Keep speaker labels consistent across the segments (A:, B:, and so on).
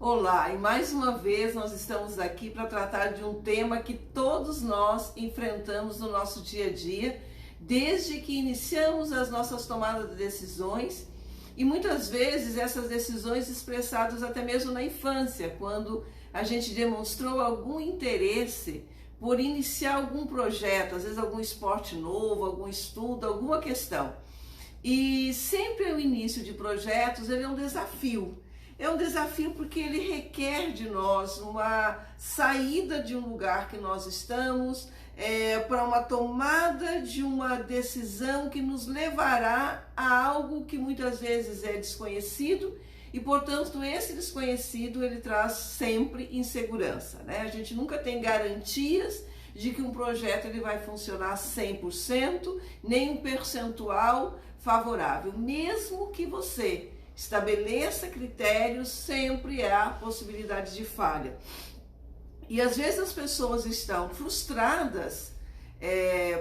A: Olá, e mais uma vez nós estamos aqui para tratar de um tema que todos nós enfrentamos no nosso dia a dia, desde que iniciamos as nossas tomadas de decisões, e muitas vezes essas decisões expressadas até mesmo na infância, quando a gente demonstrou algum interesse por iniciar algum projeto, às vezes algum esporte novo, algum estudo, alguma questão. E sempre o início de projetos ele é um desafio. É um desafio porque ele requer de nós uma saída de um lugar que nós estamos para uma tomada de uma decisão que nos levará a algo que muitas vezes é desconhecido e, portanto, esse desconhecido ele traz sempre insegurança, né? A gente nunca tem garantias de que um projeto ele vai funcionar 100%, nem um percentual favorável, mesmo que você estabeleça critérios, sempre há possibilidade de falha. E às vezes as pessoas estão frustradas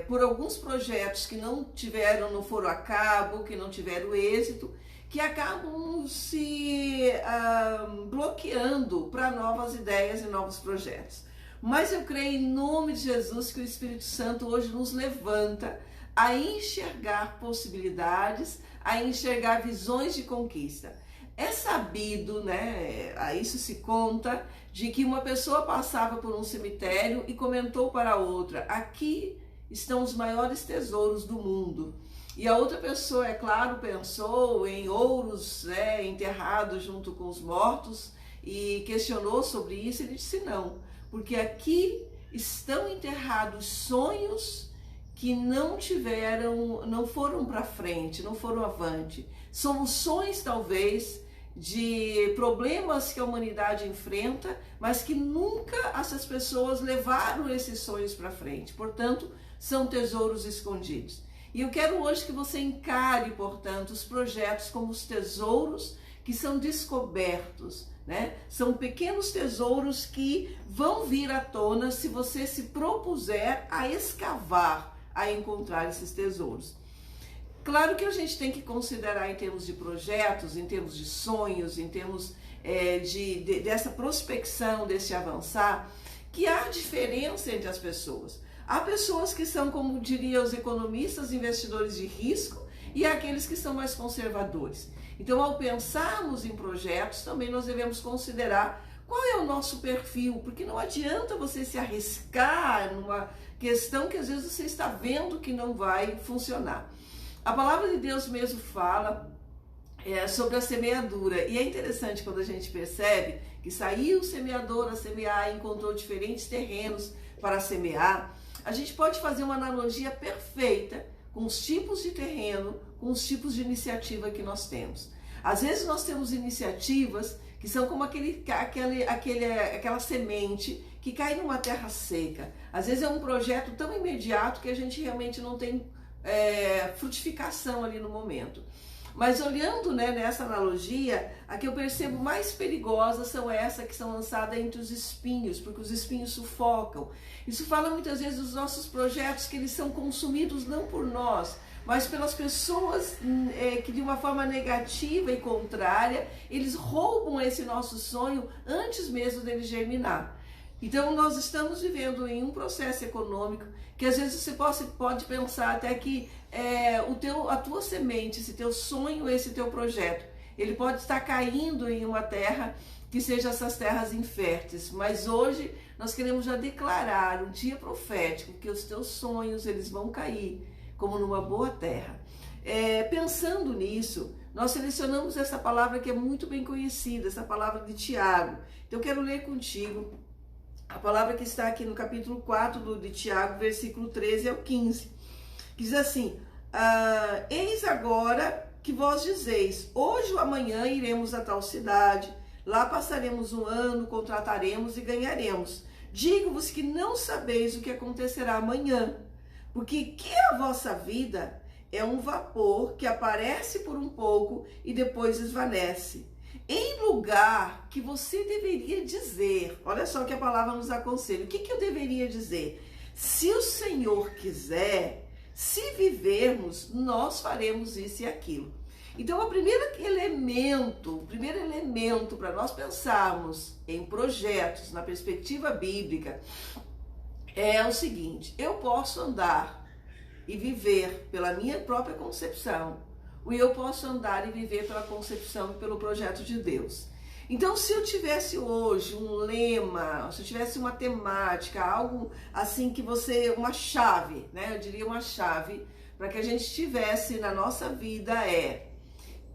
A: por alguns projetos que não foram a cabo, que não tiveram êxito, que acabam se bloqueando para novas ideias e novos projetos. Mas eu creio em nome de Jesus que o Espírito Santo hoje nos levanta a enxergar possibilidades, a enxergar visões de conquista. É sabido, né, a isso se conta, de que uma pessoa passava por um cemitério e comentou para a outra: aqui estão os maiores tesouros do mundo. E a outra pessoa, é claro, pensou em ouros enterrados junto com os mortos e questionou sobre isso. Ele disse: não, porque aqui estão enterrados sonhos que não foram para frente, não foram avante. Soluções, talvez, de problemas que a humanidade enfrenta, mas que nunca essas pessoas levaram esses sonhos para frente. Portanto, são tesouros escondidos. E eu quero hoje que você encare, portanto, os projetos como os tesouros que são descobertos, né? São pequenos tesouros que vão vir à tona se você se propuser a escavar, a encontrar esses tesouros. Claro que a gente tem que considerar em termos de projetos, em termos de sonhos, em termos dessa prospecção, desse avançar, que há diferença entre as pessoas. Há pessoas que são, como diriam os economistas, investidores de risco, e há aqueles que são mais conservadores. Então, ao pensarmos em projetos, também nós devemos considerar qual é o nosso perfil, porque não adianta você se arriscar numa questão que às vezes você está vendo que não vai funcionar. A palavra de Deus mesmo fala sobre a semeadura, e é interessante quando a gente percebe que saiu o semeador a semear e encontrou diferentes terrenos para semear. A gente pode fazer uma analogia perfeita com os tipos de terreno, com os tipos de iniciativa que nós temos. Às vezes nós temos iniciativas que são como aquela semente que cai numa terra seca. Às vezes é um projeto tão imediato que a gente realmente não tem frutificação ali no momento. Mas olhando, nessa analogia, a que eu percebo mais perigosas são essas que são lançadas entre os espinhos, porque os espinhos sufocam. Isso fala muitas vezes dos nossos projetos, que eles são consumidos não por nós, mas pelas pessoas que de uma forma negativa e contrária, eles roubam esse nosso sonho antes mesmo dele germinar. Então nós estamos vivendo em um processo econômico que às vezes você pode pensar até que a tua semente, esse teu sonho, esse teu projeto, ele pode estar caindo em uma terra que seja essas terras inférteis, mas hoje nós queremos já declarar um dia profético que os teus sonhos eles vão cair como numa boa terra. Pensando nisso, nós selecionamos essa palavra que é muito bem conhecida, essa palavra de Tiago. Então eu quero ler contigo a palavra que está aqui no capítulo 4 de Tiago, versículo 13 ao 15, que diz assim: eis agora que vós dizeis, hoje ou amanhã iremos a tal cidade, lá passaremos um ano, contrataremos e ganharemos. Digo-vos que não sabeis o que acontecerá amanhã, porque que a vossa vida é um vapor que aparece por um pouco e depois esvanece. Em lugar que você deveria dizer, olha só o que a palavra nos aconselha. O que eu deveria dizer? Se o Senhor quiser, se vivermos, nós faremos isso e aquilo. Então, o primeiro elemento para nós pensarmos em projetos na perspectiva bíblica é o seguinte: eu posso andar e viver pela minha própria concepção, ou eu posso andar e viver pela concepção e pelo projeto de Deus. Então, se eu tivesse hoje um lema, se eu tivesse uma temática, algo assim que uma chave, né? Eu diria uma chave para que a gente tivesse na nossa vida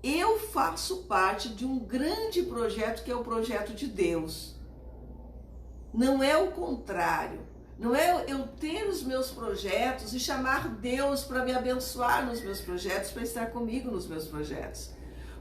A: eu faço parte de um grande projeto que é o projeto de Deus. Não é o contrário. Não é eu ter os meus projetos e chamar Deus para me abençoar nos meus projetos, para estar comigo nos meus projetos.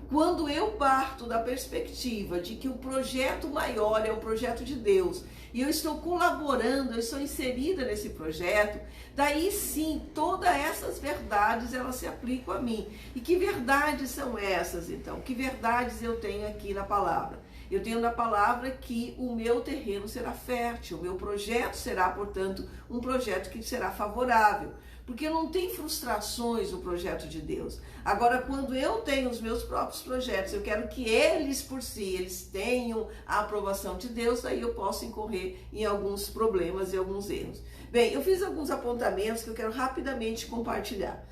A: Quando eu parto da perspectiva de que o projeto maior é o projeto de Deus e eu estou colaborando, eu estou inserida nesse projeto, daí sim, todas essas verdades elas se aplicam a mim. E que verdades são essas então? Que verdades eu tenho aqui na palavra? Eu tenho na palavra que o meu terreno será fértil, o meu projeto será, portanto, um projeto que será favorável. Porque não tem frustrações no projeto de Deus. Agora, quando eu tenho os meus próprios projetos, eu quero que eles por si, eles tenham a aprovação de Deus, aí eu posso incorrer em alguns problemas e alguns erros. Bem, eu fiz alguns apontamentos que eu quero rapidamente compartilhar.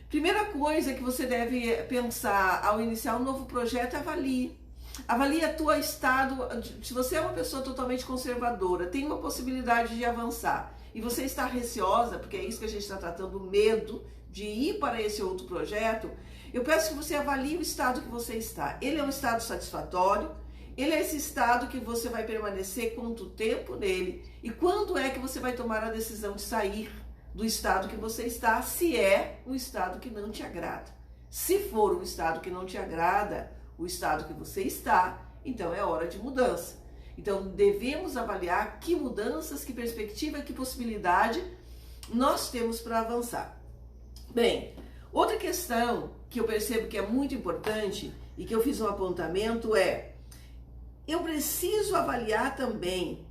A: Primeira coisa que você deve pensar ao iniciar um novo projeto, avalie. Avalie a tua estado. Se você é uma pessoa totalmente conservadora, tem uma possibilidade de avançar, e você está receosa, porque é isso que a gente está tratando, o medo de ir para esse outro projeto, eu peço que você avalie o estado que você está. Ele é um estado satisfatório? Ele é esse estado que você vai permanecer quanto tempo nele? E quando é que você vai tomar a decisão de sair do estado que você está, se é um estado que não te agrada? Se for um estado que não te agrada, o estado que você está, então é hora de mudança. Então, devemos avaliar que mudanças, que perspectiva, que possibilidade nós temos para avançar. Bem, outra questão que eu percebo que é muito importante e que eu fiz um apontamento eu preciso avaliar também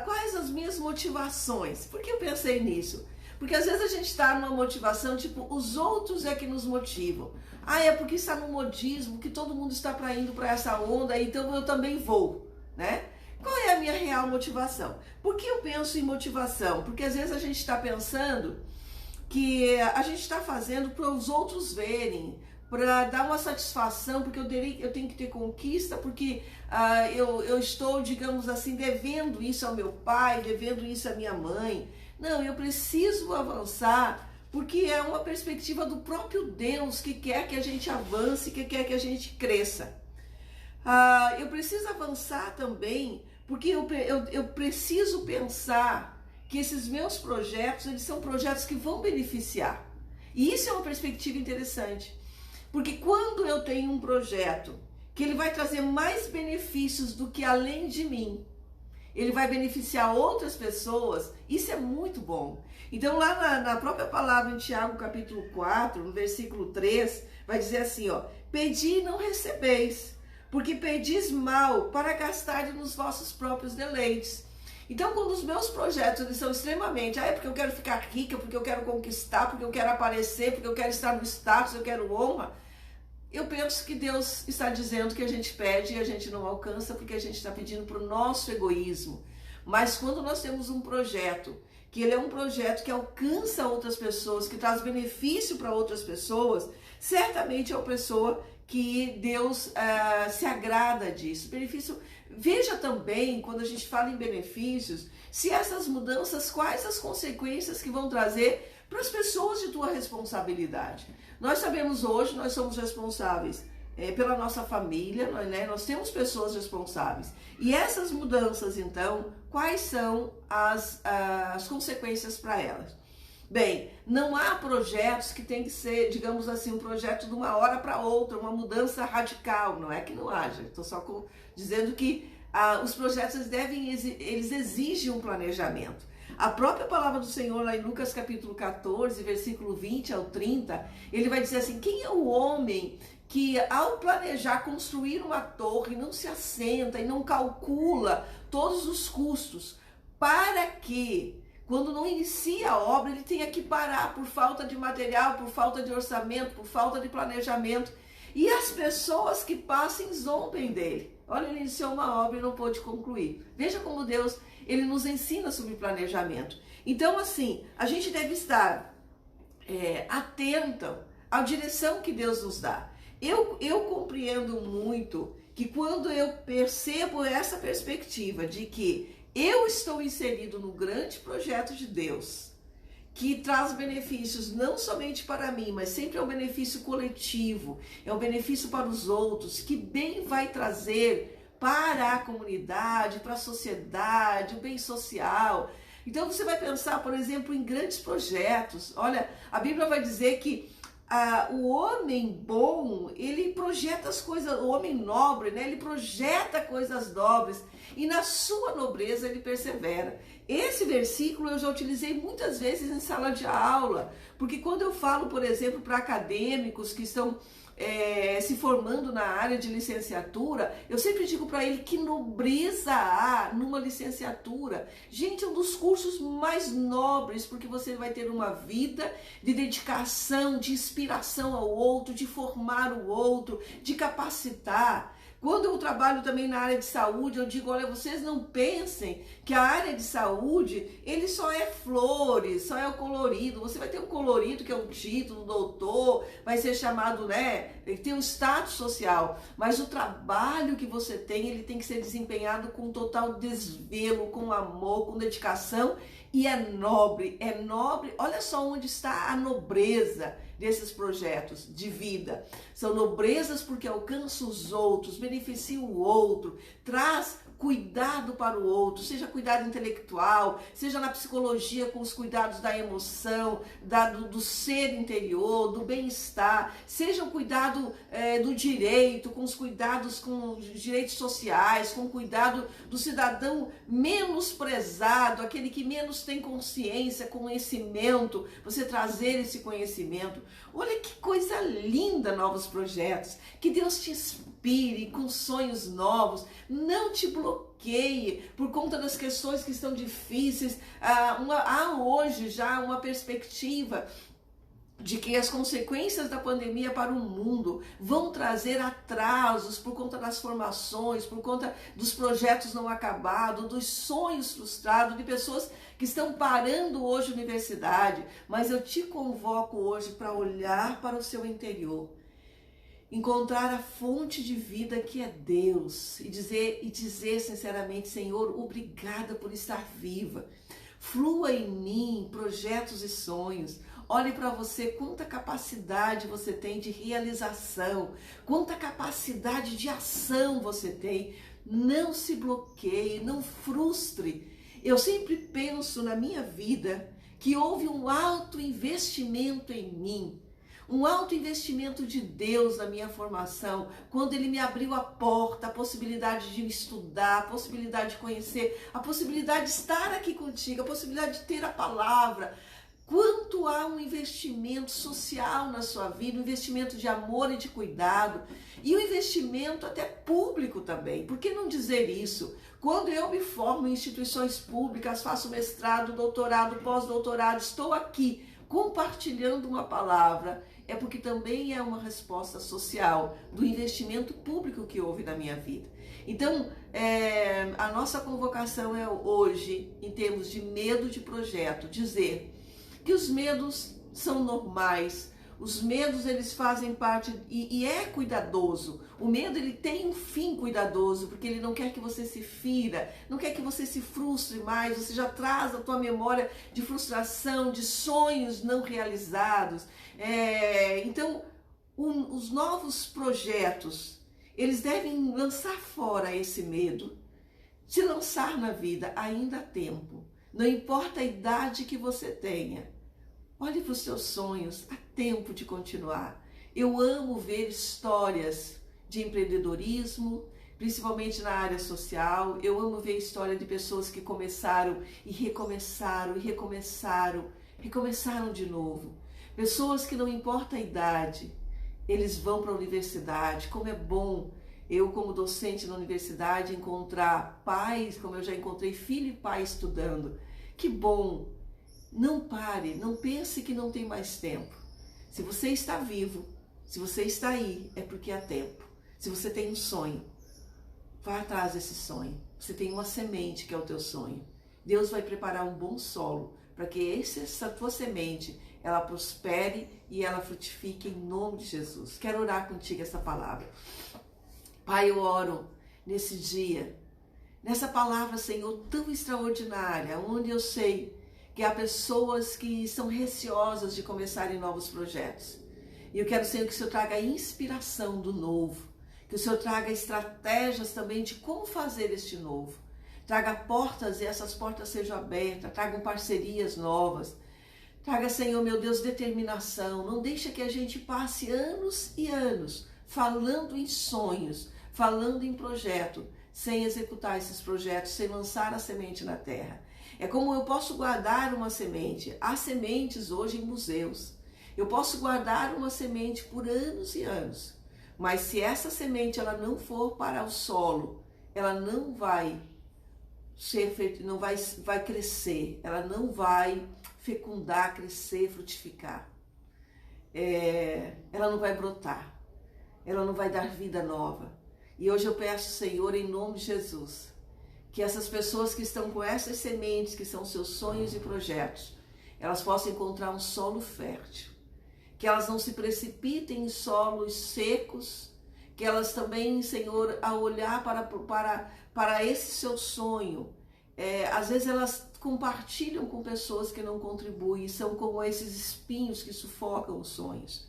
A: quais as minhas motivações. Por que eu pensei nisso? Porque às vezes a gente está numa motivação, tipo, os outros é que nos motivam. É porque está no modismo, que todo mundo está indo para essa onda, então eu também vou, né? Qual é a minha real motivação? Por que eu penso em motivação? Porque às vezes a gente está pensando que a gente está fazendo para os outros verem, para dar uma satisfação, porque eu tenho que ter conquista, porque eu estou, digamos assim, devendo isso ao meu pai, devendo isso à minha mãe. Não, eu preciso avançar porque é uma perspectiva do próprio Deus que quer que a gente avance, que quer que a gente cresça. Eu preciso avançar também porque eu preciso pensar que esses meus projetos, eles são projetos que vão beneficiar. E isso é uma perspectiva interessante, porque quando eu tenho um projeto que ele vai trazer mais benefícios do que além de mim, ele vai beneficiar outras pessoas, isso é muito bom. Então lá na própria palavra em Tiago capítulo 4, no versículo 3, vai dizer assim, pedi e não recebeis, porque pedis mal para gastar nos vossos próprios deleites. Então quando os meus projetos eles são extremamente, é porque eu quero ficar rica, porque eu quero conquistar, porque eu quero aparecer, porque eu quero estar no status, eu quero honra, eu penso que Deus está dizendo que a gente pede e a gente não alcança porque a gente está pedindo para o nosso egoísmo. Mas quando nós temos um projeto, que ele é um projeto que alcança outras pessoas, que traz benefício para outras pessoas, certamente é uma pessoa que Deus se agrada disso. Benefício. Veja também, quando a gente fala em benefícios, se essas mudanças, quais as consequências que vão trazer para as pessoas de tua responsabilidade. Nós sabemos hoje, nós somos responsáveis pela nossa família, nós temos pessoas responsáveis. E essas mudanças, então, quais são as consequências para elas? Bem, não há projetos que tem que ser, digamos assim, um projeto de uma hora para outra, uma mudança radical, não é que não haja. Estou só dizendo que os projetos eles exigem um planejamento. A própria palavra do Senhor, lá em Lucas capítulo 14, versículo 20 ao 30, ele vai dizer assim, quem é o homem que ao planejar construir uma torre não se assenta e não calcula todos os custos para que quando não inicia a obra, ele tenha que parar por falta de material, por falta de orçamento, por falta de planejamento. E as pessoas que passem zombem dele. Olha, ele iniciou uma obra e não pôde concluir. Veja como Deus, ele nos ensina sobre planejamento. Então, assim, a gente deve estar atento à direção que Deus nos dá. Eu compreendo muito que quando eu percebo essa perspectiva de que eu estou inserido no grande projeto de Deus, que traz benefícios não somente para mim, mas sempre é um benefício coletivo, é um benefício para os outros, que bem vai trazer para a comunidade, para a sociedade, o bem social. Então você vai pensar, por exemplo, em grandes projetos. Olha, a Bíblia vai dizer que o homem bom, ele projeta as coisas, o homem nobre, né? Ele projeta coisas nobres e na sua nobreza ele persevera. Esse versículo eu já utilizei muitas vezes em sala de aula, porque quando eu falo, por exemplo, para acadêmicos que estão se formando na área de licenciatura, eu sempre digo para ele que nobreza há numa licenciatura. Gente, é um dos cursos mais nobres, porque você vai ter uma vida de dedicação, de inspiração ao outro, de formar o outro, de capacitar. Quando eu trabalho também na área de saúde, eu digo, olha, vocês não pensem que a área de saúde, ele só é flores, só é o colorido. Você vai ter um colorido, que é um título, doutor, vai ser chamado, né, ele tem um status social. Mas o trabalho que você tem, ele tem que ser desempenhado com total desvelo, com amor, com dedicação. E é nobre, olha só onde está a nobreza desses projetos de vida. São nobrezas porque alcançam os outros, beneficia o outro, traz cuidado para o outro, seja cuidado intelectual, seja na psicologia com os cuidados da emoção, do ser interior, do bem-estar, seja o cuidado do direito, com os cuidados com os direitos sociais, com o cuidado do cidadão menos prezado, aquele que menos tem consciência, conhecimento, você trazer esse conhecimento. Olha que coisa linda, novos projetos, que Deus te inspire com sonhos novos, não te bloqueie por conta das questões que estão difíceis. Há hoje já uma perspectiva de que as consequências da pandemia para o mundo vão trazer atrasos por conta das formações, por conta dos projetos não acabados, dos sonhos frustrados, de pessoas que estão parando hoje a universidade. Mas eu te convoco hoje para olhar para o seu interior, encontrar a fonte de vida que é Deus e dizer sinceramente, Senhor, obrigada por estar viva. Flua em mim projetos e sonhos. Olhe para você, quanta capacidade você tem de realização, quanta capacidade de ação você tem. Não se bloqueie, não frustre. Eu sempre penso na minha vida que houve um alto investimento em mim, um alto investimento de Deus na minha formação, quando Ele me abriu a porta, a possibilidade de estudar, a possibilidade de conhecer, a possibilidade de estar aqui contigo, a possibilidade de ter a palavra. Quanto há um investimento social na sua vida, um investimento de amor e de cuidado, e um investimento até público também. Por que não dizer isso? Quando eu me formo em instituições públicas, faço mestrado, doutorado, pós-doutorado, estou aqui compartilhando uma palavra, é porque também é uma resposta social do investimento público que houve na minha vida. Então, a nossa convocação é hoje, em termos de medo de projeto, dizer que os medos são normais, os medos eles fazem parte e é cuidadoso. O medo ele tem um fim cuidadoso, porque ele não quer que você se fira, não quer que você se frustre mais, você já traz a tua memória de frustração, de sonhos não realizados. Então, os novos projetos, eles devem lançar fora esse medo, se lançar na vida, ainda há tempo. Não importa a idade que você tenha. Olhe para os seus sonhos, há tempo de continuar. Eu amo ver histórias de empreendedorismo, principalmente na área social. Eu amo ver história de pessoas que começaram e recomeçaram e recomeçaram de novo. Pessoas que não importa a idade, eles vão para a universidade. Como é bom eu, como docente na universidade, encontrar pais, como eu já encontrei filho e pai estudando. Que bom Não pare, não pense que não tem mais tempo. Se você está vivo, se você está aí, é porque há tempo. Se você tem um sonho, vá atrás desse sonho. Você tem uma semente que é o teu sonho. Deus vai preparar um bom solo para que essa tua semente, ela prospere e ela frutifique em nome de Jesus. Quero orar contigo essa palavra. Pai, eu oro nesse dia, nessa palavra, Senhor, tão extraordinária, onde eu sei que há pessoas que são receosas de começarem novos projetos. E eu quero, Senhor, que o Senhor traga inspiração do novo, que o Senhor traga estratégias também de como fazer este novo. Traga portas e essas portas sejam abertas, tragam parcerias novas. Traga, Senhor, meu Deus, determinação. Não deixa que a gente passe anos e anos falando em sonhos, falando em projeto, sem executar esses projetos, sem lançar a semente na terra. É como eu posso guardar uma semente. Há sementes hoje em museus. Eu posso guardar uma semente por anos e anos. Mas se essa semente ela não for para o solo, ela não vai vai crescer, ela não vai fecundar, crescer, frutificar. Ela não vai brotar, ela não vai dar vida nova. E hoje eu peço, Senhor, em nome de Jesus, que essas pessoas que estão com essas sementes, que são seus sonhos e projetos, elas possam encontrar um solo fértil, que elas não se precipitem em solos secos, que elas também, Senhor, ao olhar para esse seu sonho, às vezes elas compartilham com pessoas que não contribuem, são como esses espinhos que sufocam os sonhos.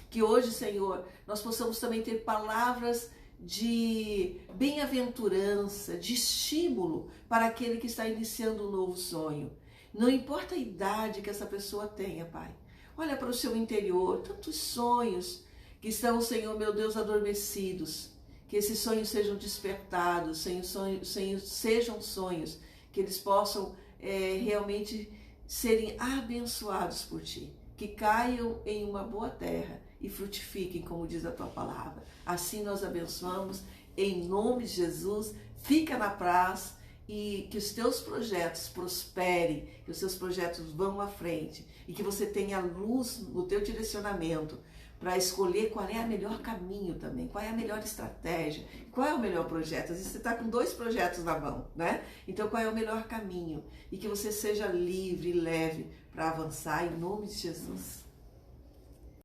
A: Que hoje, Senhor, nós possamos também ter palavras de bem-aventurança, de estímulo para aquele que está iniciando um novo sonho. Não importa a idade que essa pessoa tenha, Pai. Olha para o seu interior, tantos sonhos que estão, Senhor, meu Deus, adormecidos. Que esses sonhos sejam despertados, sejam sonhos que eles possam realmente serem abençoados por Ti. Que caiam em uma boa terra e frutifiquem, como diz a Tua palavra. Assim nós abençoamos, em nome de Jesus. Fica na paz e que os Teus projetos prosperem, que os Teus projetos vão à frente e que você tenha luz no Teu direcionamento para escolher qual é o melhor caminho também, qual é a melhor estratégia, qual é o melhor projeto. Às vezes você está com 2 projetos na mão, né? Então qual é o melhor caminho? E que você seja livre e leve para avançar em nome de Jesus.